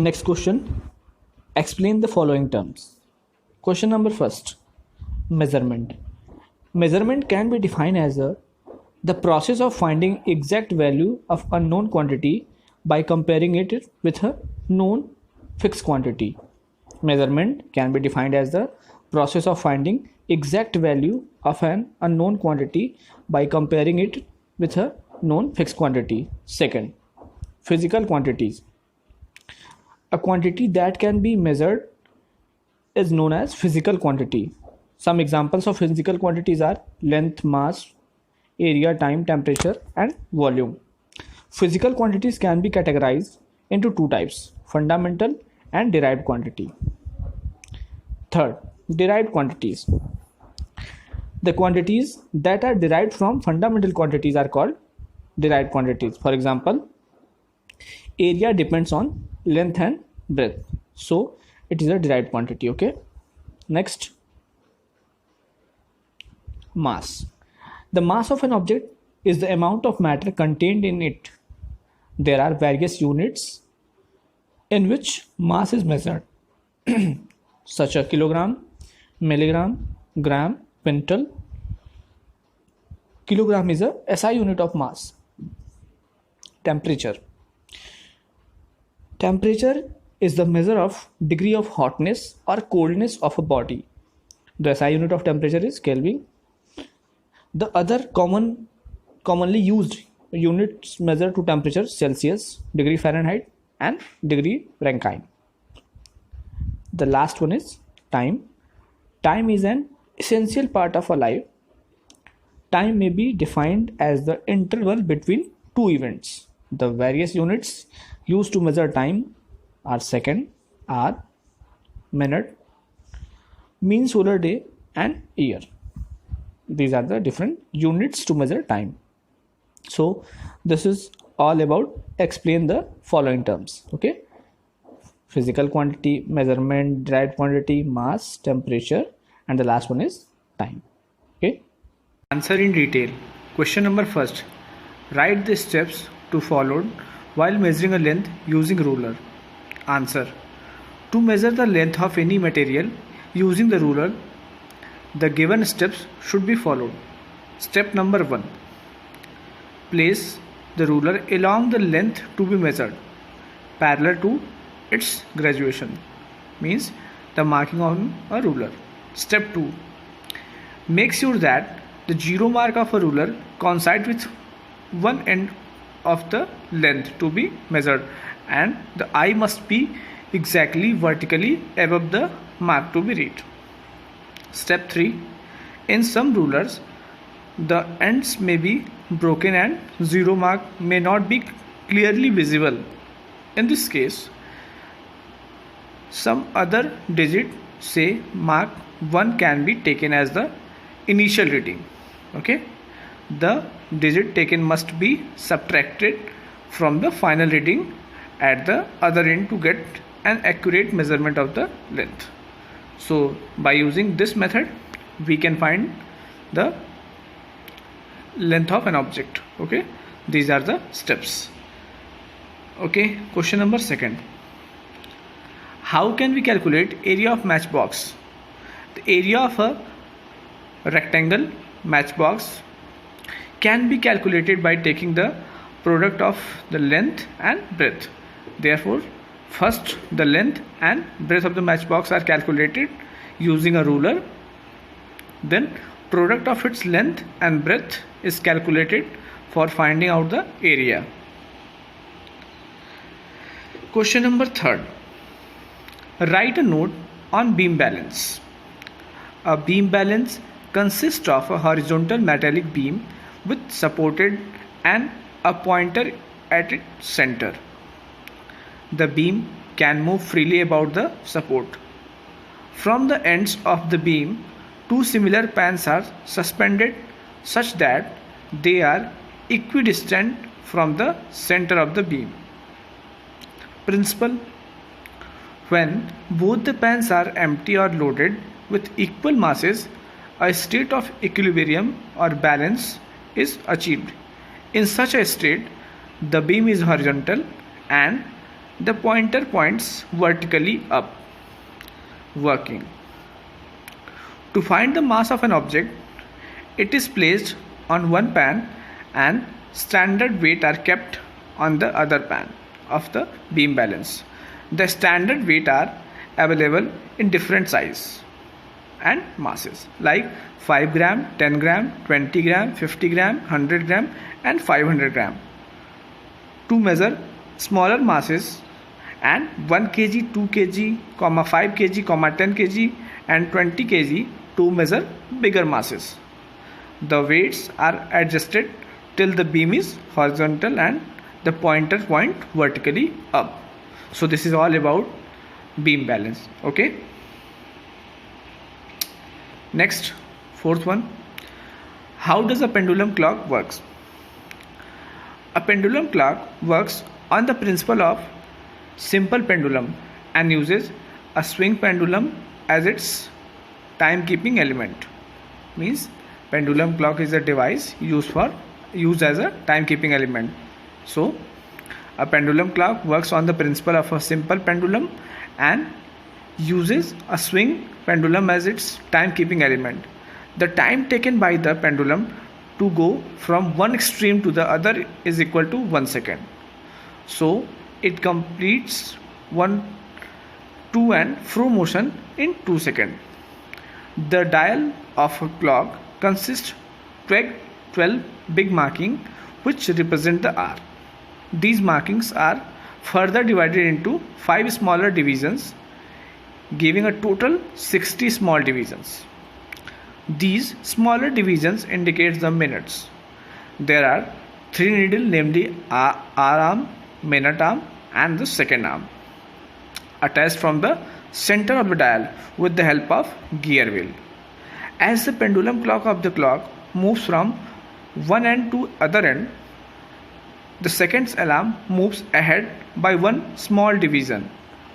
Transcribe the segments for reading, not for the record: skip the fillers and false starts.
Next question. Explain the following terms. Question number first. Measurement. Measurement can be defined as the process of finding exact value of a known quantity by comparing it with a known fixed quantity. Measurement can be defined as the process of finding exact value of an unknown quantity by comparing it with a known fixed quantity. Second, physical quantities. A quantity that can be measured is known as physical quantity. Some examples of physical quantities are length, mass, area, time, temperature, and volume. Physical quantities can be categorized into two types: fundamental and derived quantity. Third, derived quantities. The quantities that are derived from fundamental quantities are called derived quantities. For example, area depends on length and breadth, so it is a derived quantity. Okay. Next, mass. The mass of an object is the amount of matter contained in it. There are various units in which mass is measured, such as kilogram, milligram, gram, quintal. Kilogram is a SI unit of mass. Temperature. Temperature is the measure of degree of hotness or coldness of a body. The SI unit of temperature is Kelvin. The other commonly used units measure to temperature: Celsius, degree Fahrenheit, and degree Rankine. The last one is time. Time is an essential part of our life. Time may be defined as the interval between two events. The various units used to measure time are second, hour, minute, mean solar day, and year. These are the different units to measure time. So this is all about explain the following terms. Okay. Physical quantity, measurement, derived quantity, mass, temperature, and the last one is time. Okay. Answer in detail. Question number first. Write the steps to followed while measuring a length using ruler. Answer. To measure the length of any material using the ruler, the given steps should be followed. Step number 1. Place the ruler along the length to be measured, parallel to its graduation, means the marking on a ruler. Step 2. Make sure that the zero mark of a ruler coincides with one end of the length to be measured, and the eye must be exactly vertically above the mark to be read. Step 3. In some rulers, the ends may be broken and zero mark may not be clearly visible. In this case, some other digit, say mark 1, can be taken as the initial reading. Okay. The digit taken must be subtracted from the final reading at the other end to get an accurate measurement of the length. So by using this method, we can find the length of an object. Okay, these are the steps. Okay, question number 2. How can we calculate area of matchbox? The area of a rectangle matchbox can be calculated by taking the product of the length and breadth. Therefore, first the length and breadth of the matchbox are calculated using a ruler. Then product of its length and breadth is calculated for finding out the area. Question number 3. Write a note on beam balance. A beam balance consists of a horizontal metallic beam with supported and a pointer at its center. The beam can move freely about the support. From the ends of the beam, two similar pans are suspended such that they are equidistant from the center of the beam. Principle: when both the pans are empty or loaded with equal masses, a state of equilibrium or balance is achieved. In such a state, the beam is horizontal and The pointer points vertically up. Working. To find the mass of an object, it is placed on one pan and standard weight are kept on the other pan of the beam balance. The standard weight are available in different size and masses like 5 gram, 10 gram, 20 gram, 50 gram, 100 gram and 500 gram. To measure smaller masses and 1 kg, 2 kg, 5 kg, 10 kg and 20 kg to measure bigger masses. The weights are adjusted till the beam is horizontal and the pointer point vertically up. So this is all about beam balance. Okay. Next, fourth one. How does a pendulum clock works? A pendulum clock works on the principle of simple pendulum and uses a swing pendulum as its timekeeping element. Means pendulum clock is a device used as a timekeeping element. So a pendulum clock works on the principle of a simple pendulum and uses a swing pendulum as its timekeeping element. The time taken by the pendulum to go from one extreme to the other is equal to 1 second. So it completes to and fro motion in 2 seconds. The dial of a clock consists 12 big markings which represent the hour. These markings are further divided into 5 smaller divisions, giving a total 60 small divisions. These smaller divisions indicate the minutes. There are 3 needles, namely hour arm, minute arm and the second arm, attached from the center of the dial with the help of gear wheel. As the pendulum clock of the clock moves from one end to other end, the second's alarm moves ahead by one small division.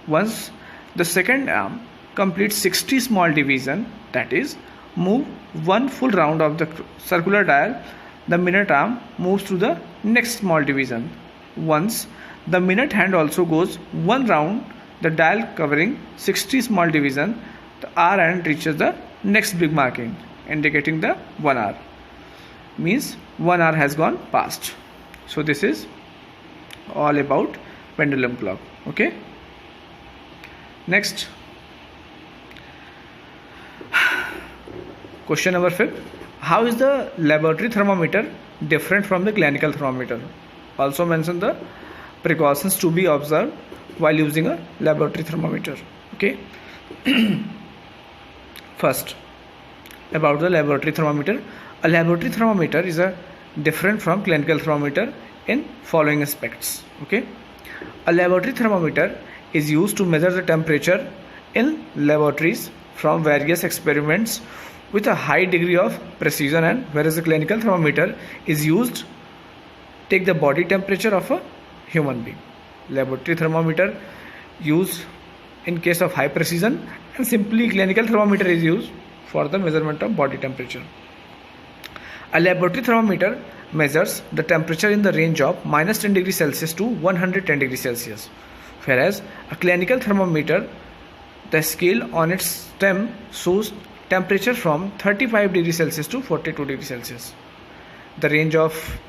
Once the second arm completes 60 small division, that is, move one full round of the circular dial, the minute arm moves to the next small division. Once the minute hand also goes one round the dial covering 60 small division, the hour hand reaches the next big marking indicating the 1 hour. Means 1 hour has gone past. So this is all about pendulum clock. Okay. Next, question number 5. How is the laboratory thermometer different from the clinical thermometer? Also mention the precautions to be observed while using a laboratory thermometer. Okay. First, about the laboratory thermometer. A laboratory thermometer is different from clinical thermometer in following aspects. Okay. A laboratory thermometer is used to measure the temperature in laboratories from various experiments with a high degree of precision, and whereas a clinical thermometer is used take the body temperature of a human being. Laboratory thermometer used in case of high precision, and simply clinical thermometer is used for the measurement of body temperature. A laboratory thermometer measures the temperature in the range of -10 degrees Celsius to 110 degrees Celsius, whereas a clinical thermometer, the scale on its stem shows temperature from 35 degrees Celsius to 42 degrees Celsius. The range of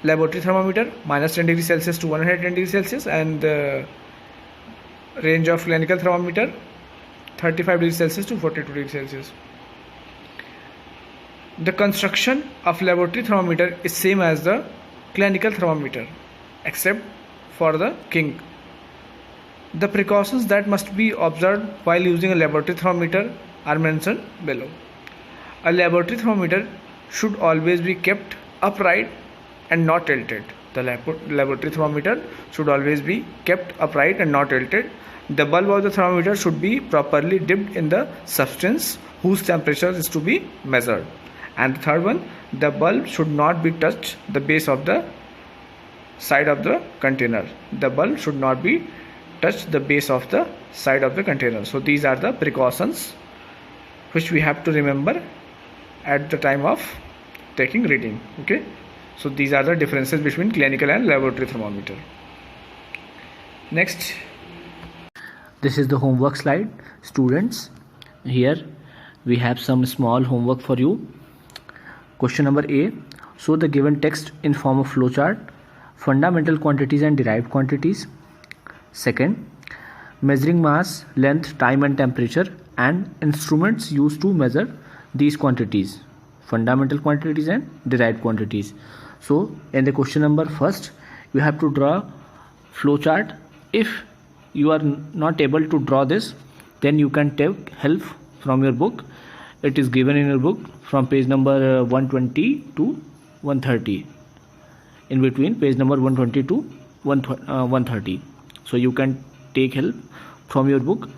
laboratory thermometer -10 degrees Celsius to 110 degrees Celsius, and the range of clinical thermometer 35 degrees Celsius to 42 degrees Celsius. The construction of laboratory thermometer is same as the clinical thermometer except for the king. The precautions that must be observed while using a laboratory thermometer are mentioned below. A laboratory thermometer should always be kept upright and not tilted. The laboratory thermometer should always be kept upright and not tilted. The bulb of the thermometer should be properly dipped in the substance whose temperature is to be measured. And the third one, the bulb should not be touched the base of the side of the container. The bulb should not be touched the base of the side of the container. So these are the precautions which we have to remember at the time of taking reading. Okay. So these are the differences between clinical and laboratory thermometer. Next, this is the homework slide. Students, here we have some small homework for you. Question number A. Show the given text in form of flowchart. Fundamental quantities and derived quantities. Second, measuring mass, length, time and temperature and instruments used to measure these quantities. Fundamental quantities and derived quantities. So in the question number first, you have to draw flowchart. If you are not able to draw this, then you can take help from your book. It is given in your book from page number 120 to 130. In between page number 120 to 130. So you can take help from your book.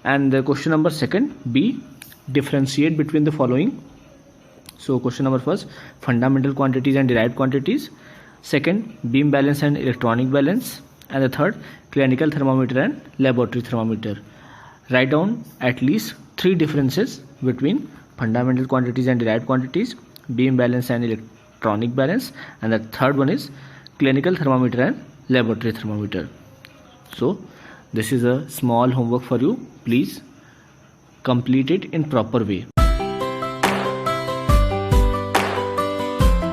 And the question number second, B, differentiate between the following. So question number first, fundamental quantities and derived quantities. Second, beam balance and electronic balance. And the third, clinical thermometer and laboratory thermometer. Write down at least 3 differences between fundamental quantities and derived quantities, beam balance and electronic balance, and the third one is clinical thermometer and laboratory thermometer. So this is a small homework for you. Please complete it in proper way.